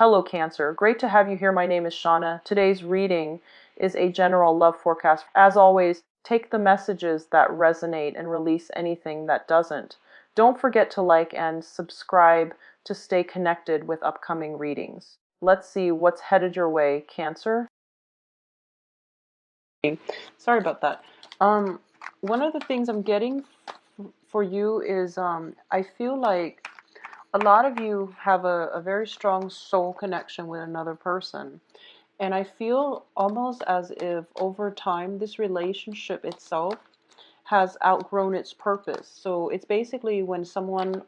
Hello Cancer, great to have you here. My name is Shauna. Today's reading is a general love forecast. As always, take the messages that resonate and release anything that doesn't. Don't forget to like and subscribe to stay connected with upcoming readings. Let's see what's headed your way, Cancer. Sorry about that. One of the things I'm getting for you is I feel like a lot of you have a very strong soul connection with another person. And I feel almost as if over time this relationship itself has outgrown its purpose. So it's basically when someone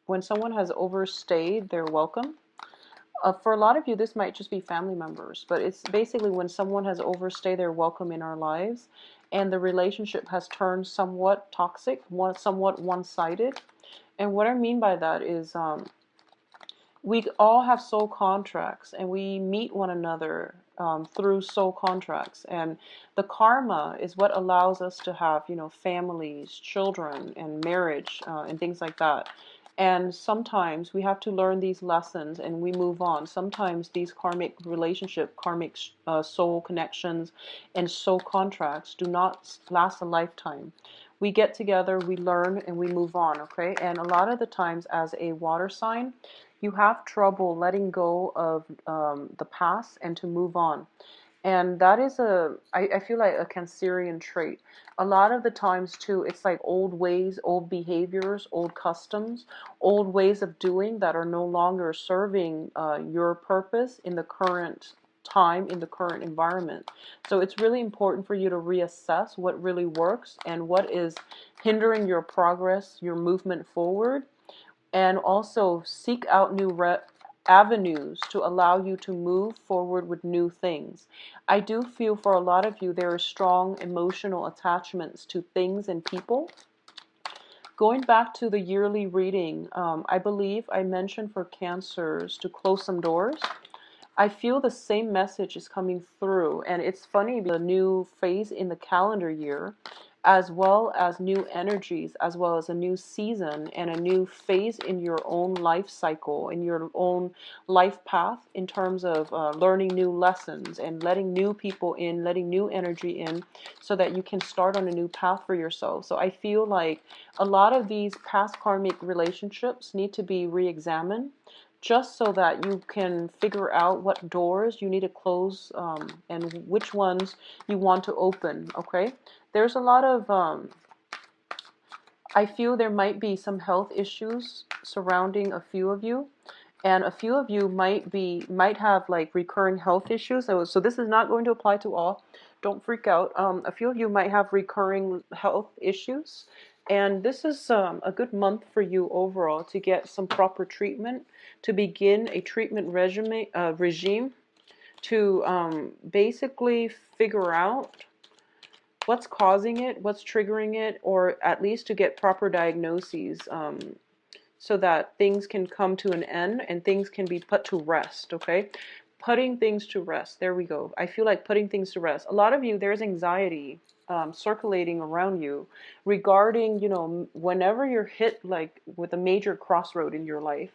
has overstayed their welcome. For a lot of you, this might just be family members, but it's basically when someone has overstayed their welcome in our lives and the relationship has turned somewhat toxic, somewhat one-sided. And what I mean by that is we all have soul contracts and we meet one another through soul contracts. And the karma is what allows us to have, families, children, and marriage and things like that. And sometimes we have to learn these lessons and we move on. Sometimes these karmic soul connections and soul contracts do not last a lifetime. We get together, we learn, and we move on, okay? And a lot of the times as a water sign, you have trouble letting go of the past and to move on. And that is I feel like a Cancerian trait. A lot of the times too, it's like old ways, old behaviors, old customs, old ways of doing that are no longer serving your purpose in the current time, in the current environment. So it's really important for you to reassess what really works and what is hindering your progress, your movement forward, and also seek out new avenues to allow you to move forward with new things. I do feel for a lot of you there are strong emotional attachments to things and people. Going back to the yearly reading, I believe I mentioned for Cancers to close some doors. I feel the same message is coming through, and it's funny, the new phase in the calendar year, as well as new energies, as well as a new season and a new phase in your own life cycle, in your own life path, in terms of learning new lessons and letting new people in, letting new energy in, so that you can start on a new path for yourself. So I feel like a lot of these past karmic relationships need to be re-examined, just so that you can figure out what doors you need to close and which ones you want to open, okay? There's a lot of, I feel there might be some health issues surrounding a few of you, and a few of you might have like recurring health issues. So this is not going to apply to all. Don't freak out. A few of you might have recurring health issues, and this is a good month for you overall to get some proper treatment, to begin a treatment regime to basically figure out what's causing it, what's triggering it, or at least to get proper diagnoses so that things can come to an end and things can be put to rest, okay? Putting things to rest. There we go. I feel like putting things to rest. A lot of you, there's anxiety circulating around you regarding, whenever you're hit like with a major crossroad in your life,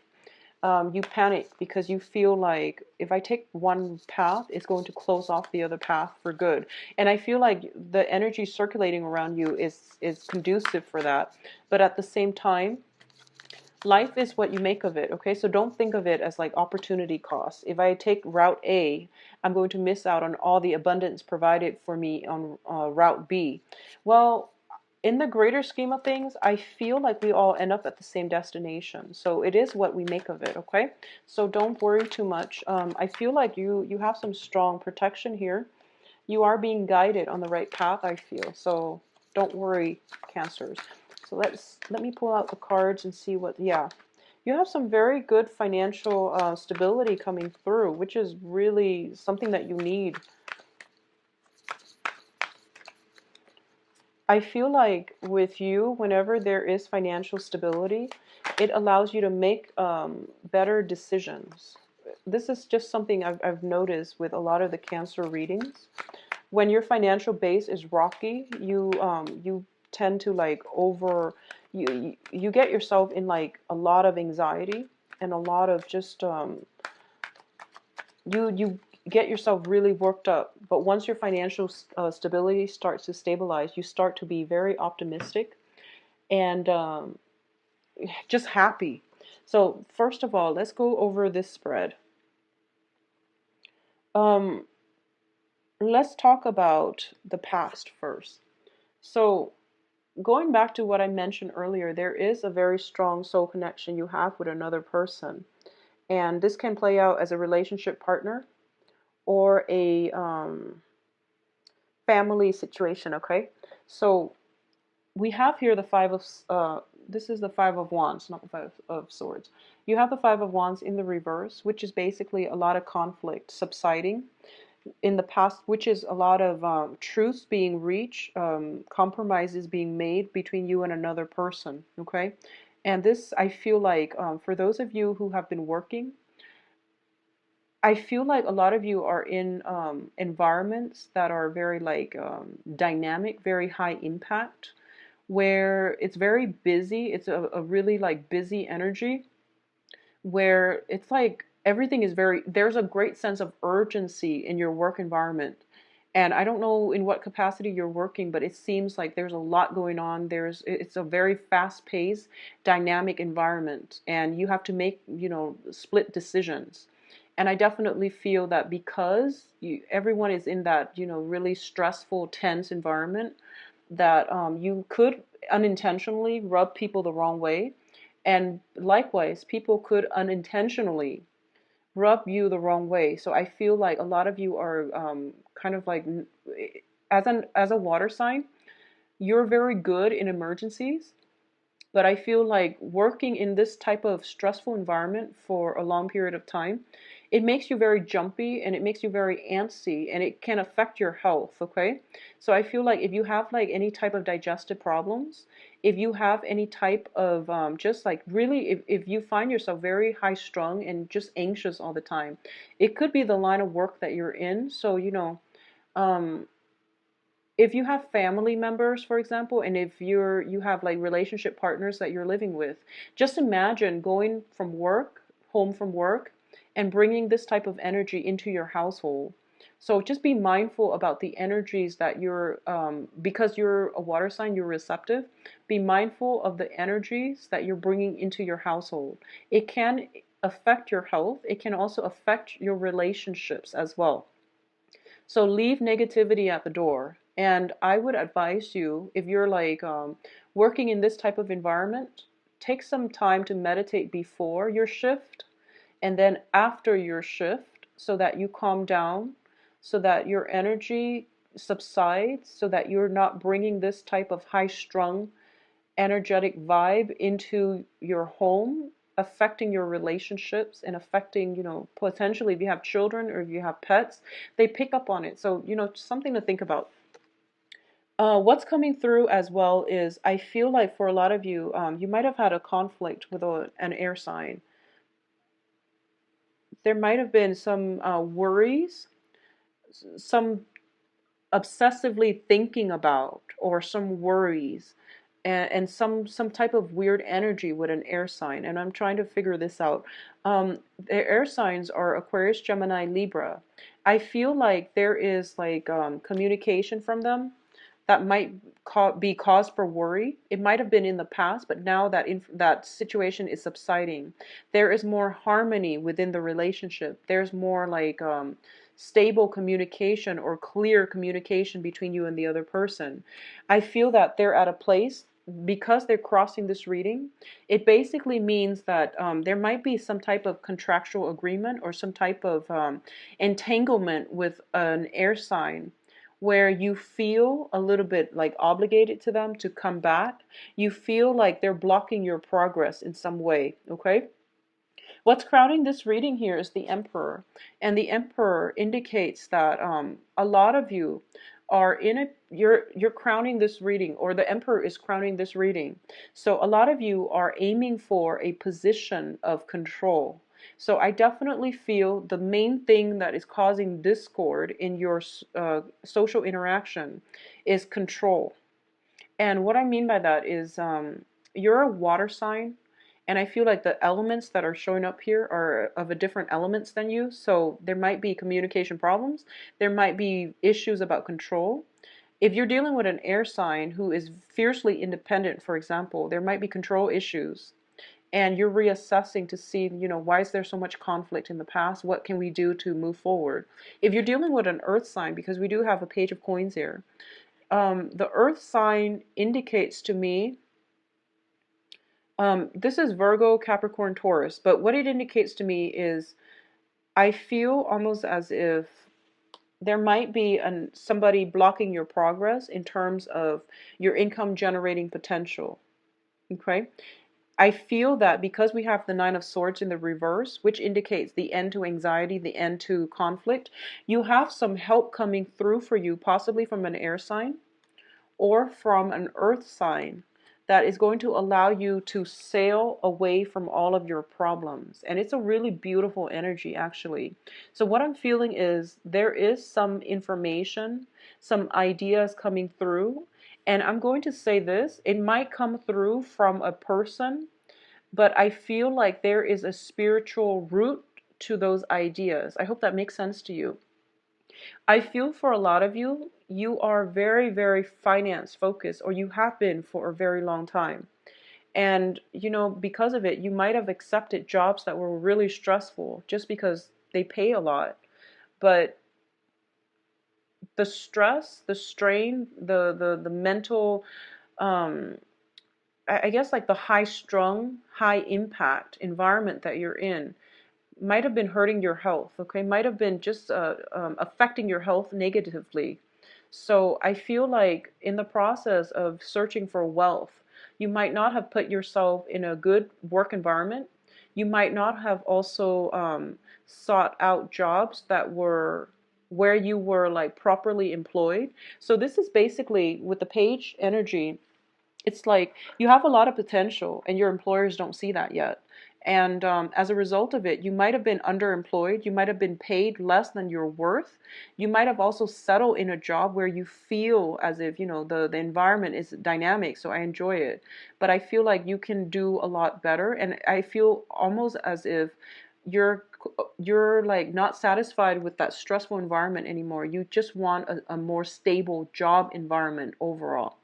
you panic because you feel like if I take one path, it's going to close off the other path for good. And I feel like the energy circulating around you is conducive for that. But at the same time, life is what you make of it, okay? So don't think of it as like opportunity cost. If I take route A, I'm going to miss out on all the abundance provided for me on route B. Well, in the greater scheme of things, I feel like we all end up at the same destination. So it is what we make of it, okay? So don't worry too much. I feel like you have some strong protection here. You are being guided on the right path, I feel. So don't worry, Cancers. So let me pull out the cards and see what, yeah. You have some very good financial stability coming through, which is really something that you need. I feel like with you, whenever there is financial stability, it allows you to make better decisions. This is just something I've noticed with a lot of the Cancer readings. When your financial base is rocky, you tend to like you get yourself in like a lot of anxiety. and a lot of just you get yourself really worked up. But once your financial stability starts to stabilize, you start to be very optimistic and just happy. So first of all, let's go over this spread. Um, let's talk about the past first. So going back to what I mentioned earlier, there is a very strong soul connection you have with another person. And this can play out as a relationship partner or a family situation, okay? So we have here the this is the Five of Wands, not the Five of Swords. You have the Five of Wands in the reverse, which is basically a lot of conflict subsiding in the past, which is a lot of truths being reached, compromises being made between you and another person, okay? And this, I feel like, for those of you who have been working, I feel like a lot of you are in environments that are very like dynamic, very high impact, where it's very busy. It's a really like busy energy where it's like everything is very, there's a great sense of urgency in your work environment. And I don't know in what capacity you're working, but it seems like there's a lot going on. It's a very fast-paced, dynamic environment, and you have to make, split decisions. And I definitely feel that because everyone is in that, really stressful, tense environment, that you could unintentionally rub people the wrong way. And likewise, people could unintentionally rub you the wrong way. So I feel like a lot of you are kind of like, as a water sign, you're very good in emergencies. But I feel like working in this type of stressful environment for a long period of time, it makes you very jumpy and it makes you very antsy and it can affect your health, okay? So I feel like if you have like any type of digestive problems, if you have any type of just like really, if you find yourself very high strung and just anxious all the time, it could be the line of work that you're in. So, um, if you have family members, for example, and if you have like relationship partners that you're living with, just imagine going from work, home from work, and bringing this type of energy into your household. So just be mindful about the energies that because you're a water sign, you're receptive. Be mindful of the energies that you're bringing into your household. It can affect your health. It can also affect your relationships as well. So leave negativity at the door. And I would advise you, if you're like working in this type of environment, take some time to meditate before your shift and then after your shift so that you calm down, so that your energy subsides, so that you're not bringing this type of high strung energetic vibe into your home, affecting your relationships and affecting, potentially if you have children or if you have pets, they pick up on it. So, something to think about. What's coming through as well is I feel like for a lot of you, you might have had a conflict with an air sign. There might have been some worries, some obsessively thinking about, or some worries, and some type of weird energy with an air sign. And I'm trying to figure this out. The air signs are Aquarius, Gemini, Libra. I feel like there is like communication from them that might be cause for worry. It might have been in the past, but now that that situation is subsiding, there is more harmony within the relationship. There's more like stable communication or clear communication between you and the other person. I feel that they're at a place, because they're crossing this reading, it basically means that there might be some type of contractual agreement or some type of entanglement with an air sign where you feel a little bit like obligated to them to come back. You feel like they're blocking your progress in some way, okay? What's crowding this reading here is the Emperor. And the Emperor indicates that a lot of you are in a, you're crowning this reading, or the Emperor is crowning this reading. So a lot of you are aiming for a position of control. So I definitely feel the main thing that is causing discord in your social interaction is control. And what I mean by that is you're a water sign, And I feel like the elements that are showing up here are of a different elements than you. So there might be communication problems. There might be issues about control. If you're dealing with an air sign who is fiercely independent, for example, there might be control issues. And you're reassessing to see, why is there so much conflict in the past? What can we do to move forward? If you're dealing with an earth sign, because we do have a page of coins here, the earth sign indicates to me, this is Virgo, Capricorn, Taurus, but what it indicates to me is I feel almost as if there might be somebody blocking your progress in terms of your income generating potential. Okay? I feel that because we have the Nine of Swords in the reverse, which indicates the end to anxiety, the end to conflict, you have some help coming through for you, possibly from an air sign or from an earth sign, that is going to allow you to sail away from all of your problems. And it's a really beautiful energy, actually. So what I'm feeling is there is some information, some ideas coming through. And I'm going to say this, it might come through from a person, but I feel like there is a spiritual root to those ideas. I hope that makes sense to you. I feel for a lot of you, you are very, very finance focused, or you have been for a very long time. And, because of it, you might have accepted jobs that were really stressful just because they pay a lot. But the stress, the strain, the mental, I guess like the high strung, high impact environment that you're in might have been hurting your health, okay? Might have been just affecting your health negatively. So I feel like in the process of searching for wealth, you might not have put yourself in a good work environment. You might not have also sought out jobs that were where you were like properly employed. So this is basically with the page energy, it's like you have a lot of potential and your employers don't see that yet. And as a result of it, you might have been underemployed. You might have been paid less than your worth. You might have also settled in a job where you feel as if, the environment is dynamic, so I enjoy it. But I feel like you can do a lot better. And I feel almost as if you're you're like not satisfied with that stressful environment anymore. You just want a more stable job environment overall.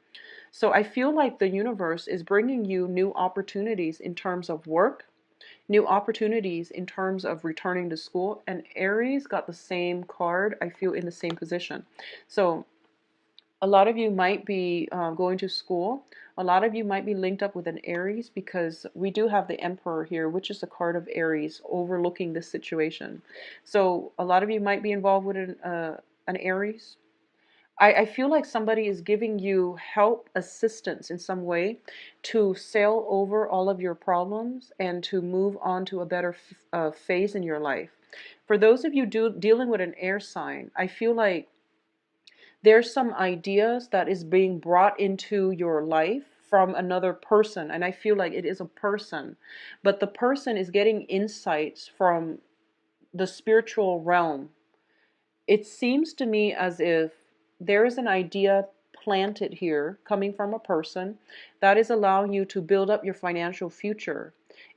So I feel like the universe is bringing you new opportunities in terms of work, new opportunities in terms of returning to school. And Aries got the same card, I feel, in the same position. So a lot of you might be going to school. A lot of you might be linked up with an Aries because we do have the Emperor here, which is a card of Aries overlooking this situation. So a lot of you might be involved with an Aries. I feel like somebody is giving you help, assistance in some way to sail over all of your problems and to move on to a better phase in your life. For those of you dealing with an air sign, I feel like there's some ideas that is being brought into your life from another person, and I feel like it is a person, but the person is getting insights from the spiritual realm. It seems to me as if there is an idea planted here coming from a person that is allowing you to build up your financial future.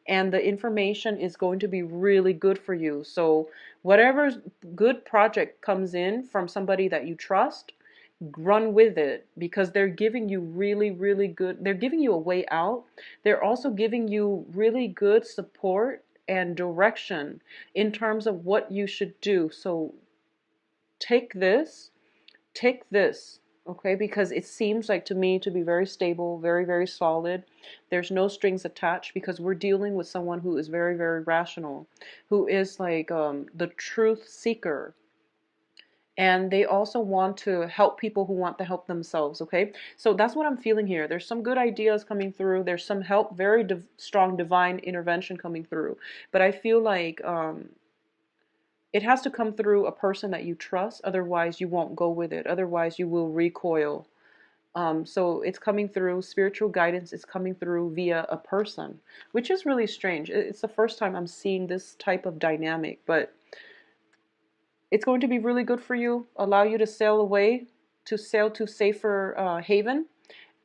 And the information is going to be really good for you. So whatever good project comes in from somebody that you trust, run with it, because they're giving you really, really good, they're giving you a way out. They're also giving you really good support and direction in terms of what you should do. So take this, okay, because it seems like to me to be very stable, very, very solid. There's no strings attached because we're dealing with someone who is very, very rational, who is like the truth seeker. And they also want to help people who want to help themselves, okay? So that's what I'm feeling here. There's some good ideas coming through. There's some help, very strong divine intervention coming through. But I feel like it has to come through a person that you trust. Otherwise, you won't go with it. Otherwise, you will recoil. So it's coming through spiritual guidance. It's coming through via a person, which is really strange. It's the first time I'm seeing this type of dynamic, but it's going to be really good for you. Allow you to sail away, to sail to safer haven,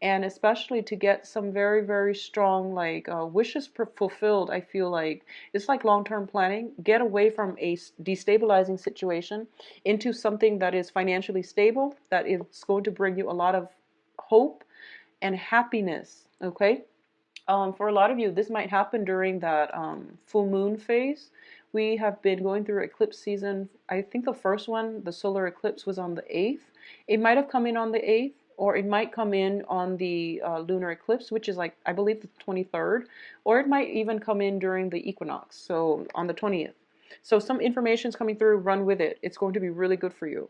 and especially to get some very, very strong like wishes fulfilled. I feel like it's like long-term planning. Get away from a destabilizing situation into something that is financially stable, that is going to bring you a lot of hope and happiness. Okay. For a lot of you, this might happen during that full moon phase. We have been going through eclipse season. I think the first one, the solar eclipse, was on the 8th. It might have come in on the 8th, or it might come in on the lunar eclipse, which is like, I believe, the 23rd, or it might even come in during the equinox, so on the 20th. So some information is coming through, run with it. It's going to be really good for you.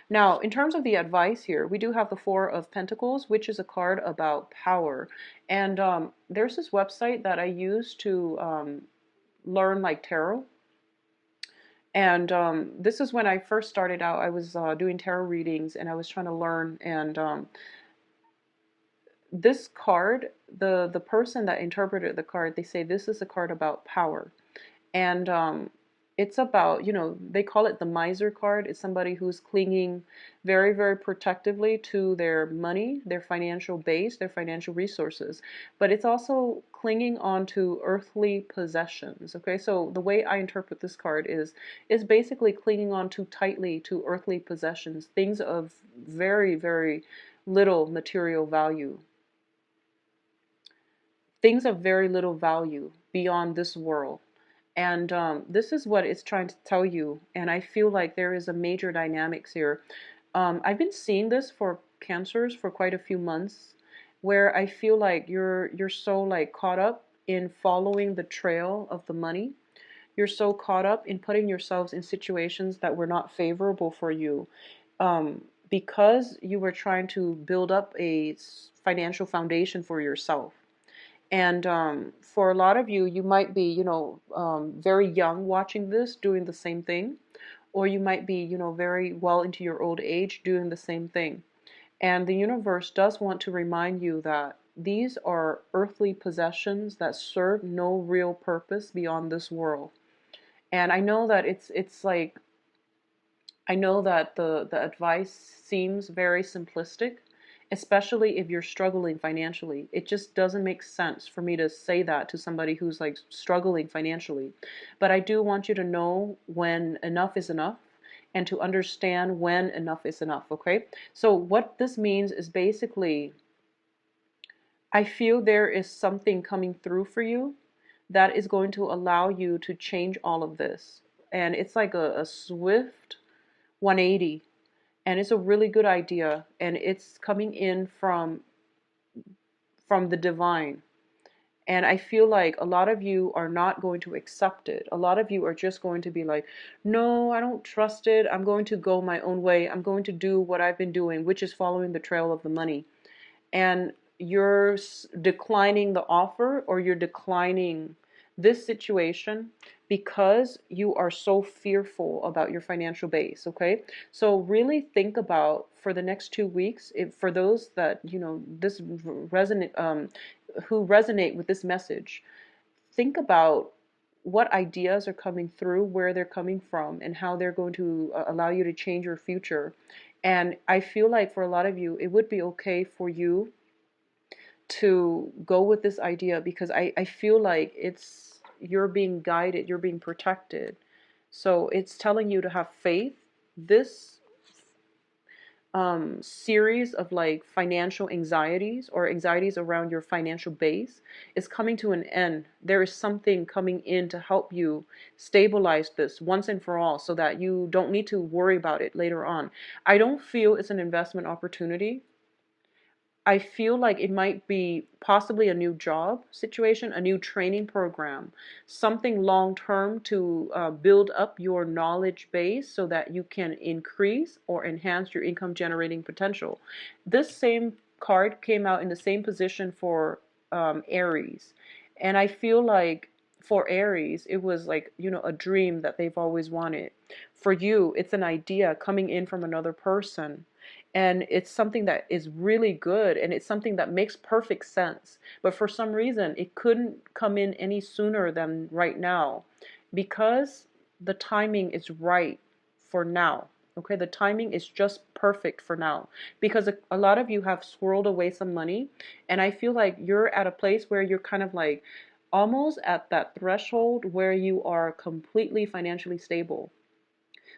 Now, in terms of the advice here, we do have the Four of Pentacles, which is a card about power. And there's this website that I use to learn like tarot. And this is when I first started out. I was doing tarot readings and I was trying to learn. And this card, the person that interpreted the card, they say this is a card about power. And it's about, you know, they call it the miser card. It's somebody who's clinging very, very protectively to their money, their financial base, their financial resources. But it's also clinging on to earthly possessions. Okay, so the way I interpret this card is basically clinging on too tightly to earthly possessions, things of very, very little material value. Things of very little value beyond this world. And this is what it's trying to tell you. And I feel like there is a major dynamics here. I've been seeing this for cancers for quite a few months, where I feel like you're so like caught up in following the trail of the money. You're so caught up in putting yourselves in situations that were not favorable for you, because you were trying to build up a financial foundation for yourself. And for a lot of you, you might be, you know, very young watching this, doing the same thing. Or you might be, you know, very well into your old age doing the same thing. And the universe does want to remind you that these are earthly possessions that serve no real purpose beyond this world. And I know that it's like, I know that the advice seems very simplistic, especially if you're struggling financially. It just doesn't make sense for me to say that to somebody who's like struggling financially. But I do want you to know when enough is enough and to understand when enough is enough, okay? So what this means is basically, I feel there is something coming through for you that is going to allow you to change all of this. And it's like a swift 180, and it's a really good idea, and it's coming in from the divine. And I feel like a lot of you are not going to accept it. A lot of you are just going to be like, no, I don't trust it. I'm going to go my own way. I'm going to do what I've been doing, which is following the trail of the money. And you're declining the offer, or you're declining this situation because you are so fearful about your financial base. Okay, so really think about, for the next 2 weeks, if for those that, you know, this resonate, who resonate with this message, think about what ideas are coming through, where they're coming from, and how they're going to allow you to change your future. And I feel like for a lot of you, it would be okay for you to go with this idea, because I feel like you're being guided, you're being protected. So it's telling you to have faith. This series of like financial anxieties or anxieties around your financial base is coming to an end. There is something coming in to help you stabilize this once and for all, so that you don't need to worry about it later on. I don't feel it's an investment opportunity. I feel like it might be possibly a new job situation, a new training program, something long term to build up your knowledge base so that you can increase or enhance your income generating potential. This same card came out in the same position for Aries. And I feel like for Aries, it was like, you know, a dream that they've always wanted. For you, it's an idea coming in from another person, and it's something that is really good, and it's something that makes perfect sense. But for some reason, it couldn't come in any sooner than right now, because the timing is right for now. Okay, the timing is just perfect for now because a lot of you have swirled away some money, and I feel like you're at a place where you're kind of like almost at that threshold where you are completely financially stable.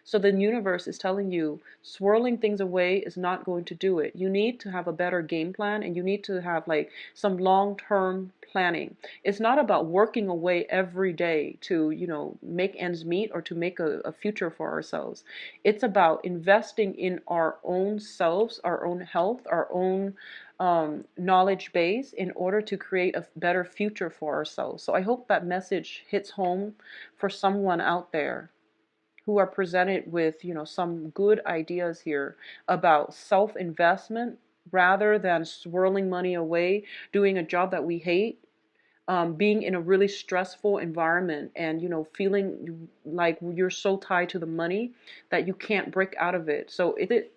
So the universe is telling you swirling things away is not going to do it. You need to have a better game plan, and you need to have like some long-term planning. It's not about working away every day to, make ends meet or to make a future for ourselves. It's about investing in our own selves, our own health, our own knowledge base in order to create a better future for ourselves. So I hope that message hits home for someone out there who are presented with, some good ideas here about self-investment rather than swirling money away, doing a job that we hate, being in a really stressful environment and feeling like you're so tied to the money that you can't break out of it. So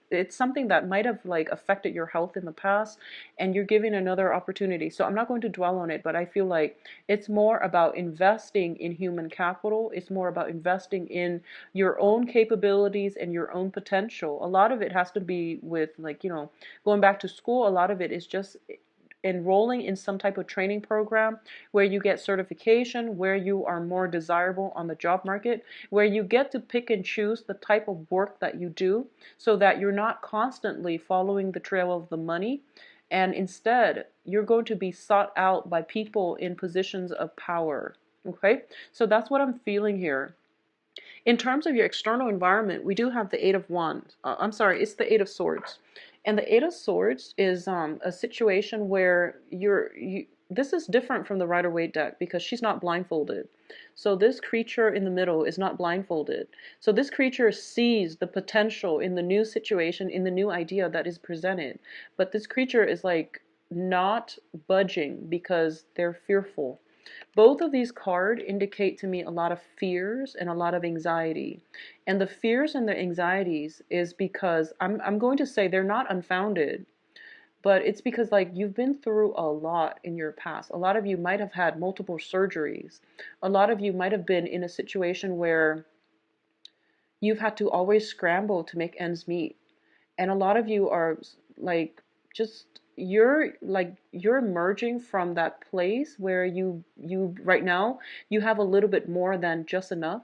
it's something that might have like affected your health in the past, and you're giving another opportunity. So I'm not going to dwell on it, but I feel like it's more about investing in human capital. It's more about investing in your own capabilities and your own potential. A lot of it has to be with like going back to school. A lot of it is just enrolling in some type of training program where you get certification, where you are more desirable on the job market, where you get to pick and choose the type of work that you do so that you're not constantly following the trail of the money. And instead, you're going to be sought out by people in positions of power. Okay? So that's what I'm feeling here. In terms of your external environment, we do have the Eight of Wands. I'm sorry, it's the Eight of Swords. And the Eight of Swords is a situation where this is different from the Rider-Waite deck because she's not blindfolded. So this creature in the middle is not blindfolded. So this creature sees the potential in the new situation, in the new idea that is presented. But this creature is like not budging because they're fearful. Both of these cards indicate to me a lot of fears and a lot of anxiety. And the fears and the anxieties is because I'm going to say they're not unfounded, but it's because like you've been through a lot in your past. A lot of you might have had multiple surgeries. A lot of you might have been in a situation where you've had to always scramble to make ends meet. And a lot of you are like just you're emerging from that place where you right now you have a little bit more than just enough.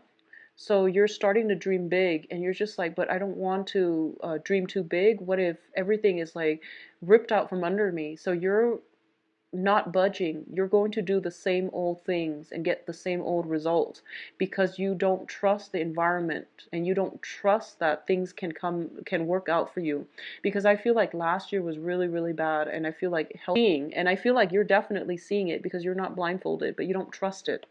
So you're starting to dream big, and you're just like, but I don't want to dream too big. What if everything is like ripped out from under me? So you're not budging. You're going to do the same old things and get the same old results because you don't trust the environment, and you don't trust that things can work out for you. Because I feel like last year was really, really bad, and I feel like and I feel like you're definitely seeing it because you're not blindfolded, but you don't trust it.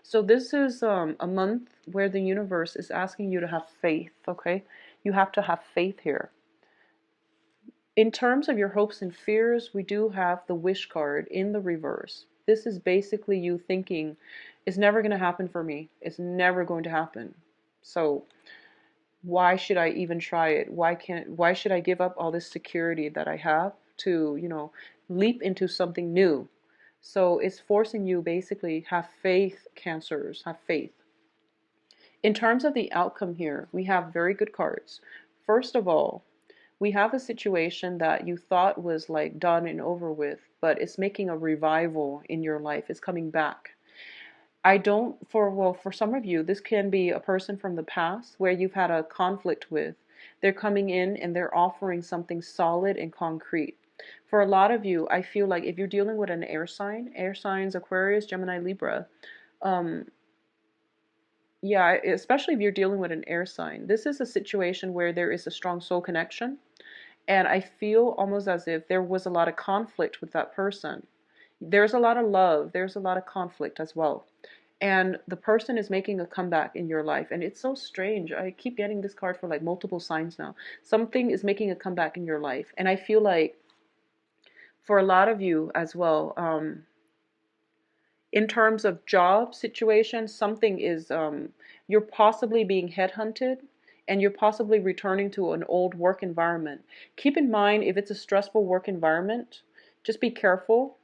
So this is a month where the universe is asking you to have faith, okay? You have to have faith here. In terms of your hopes and fears, we do have the wish card in the reverse. This is basically you thinking, it's never going to happen for me. It's never going to happen. So why should I even try it? Why should I give up all this security that I have to, leap into something new? So it's forcing you basically have faith, Cancers, have faith. In terms of the outcome here, we have very good cards. First of all, we have a situation that you thought was like done and over with, but it's making a revival in your life. It's coming back. For some of you, this can be a person from the past where you've had a conflict with. They're coming in and they're offering something solid and concrete. For a lot of you, I feel like if you're dealing with an air signs, Aquarius, Gemini, Libra, yeah, especially if you're dealing with an air sign, this is a situation where there is a strong soul connection. And I feel almost as if there was a lot of conflict with that person. There's a lot of love. There's a lot of conflict as well. And the person is making a comeback in your life. And it's so strange. I keep getting this card for like multiple signs now. Something is making a comeback in your life. And I feel like for a lot of you as well, in terms of job situation, something is, you're possibly being headhunted, and you're possibly returning to an old work environment. Keep in mind, if it's a stressful work environment, just be careful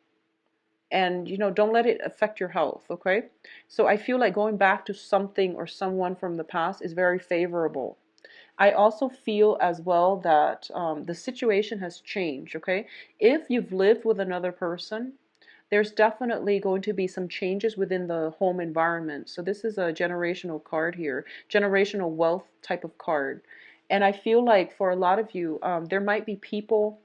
and don't let it affect your health, okay? So I feel like going back to something or someone from the past is very favorable. I also feel as well that the situation has changed, okay? If you've lived with another person, there's definitely going to be some changes within the home environment. So this is a generational card here, generational wealth type of card. And I feel like for a lot of you, there might be people,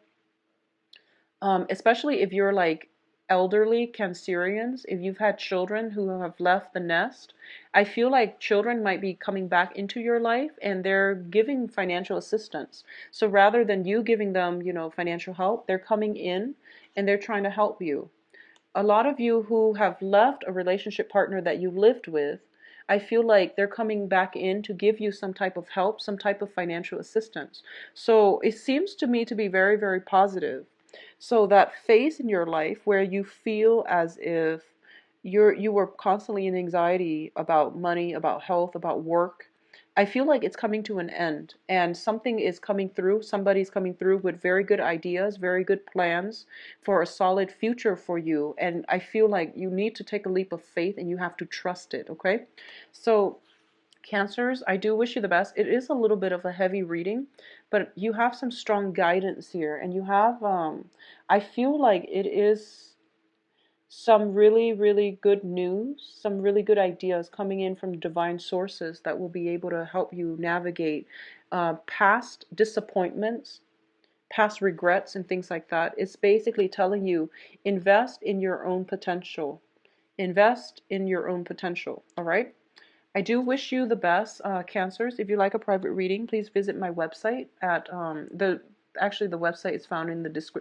especially if you're like elderly Cancerians, if you've had children who have left the nest, I feel like children might be coming back into your life and they're giving financial assistance. So rather than you giving them, financial help, they're coming in and they're trying to help you. A lot of you who have left a relationship partner that you lived with, I feel like they're coming back in to give you some type of help, some type of financial assistance. So it seems to me to be very, very positive. So that phase in your life where you feel as if you were constantly in anxiety about money, about health, about work, I feel like it's coming to an end and something is coming through. Somebody's coming through with very good ideas, very good plans for a solid future for you. And I feel like you need to take a leap of faith and you have to trust it, okay? So Cancers, I do wish you the best. It is a little bit of a heavy reading, but you have some strong guidance here, and you have, I feel like it is some really, really good news, some really good ideas coming in from divine sources that will be able to help you navigate past disappointments, past regrets, and things like that. It's basically telling you invest in your own potential. Invest in your own potential, all right? I do wish you the best, Cancers. If you like a private reading, please visit my website at actually the website is found in the description.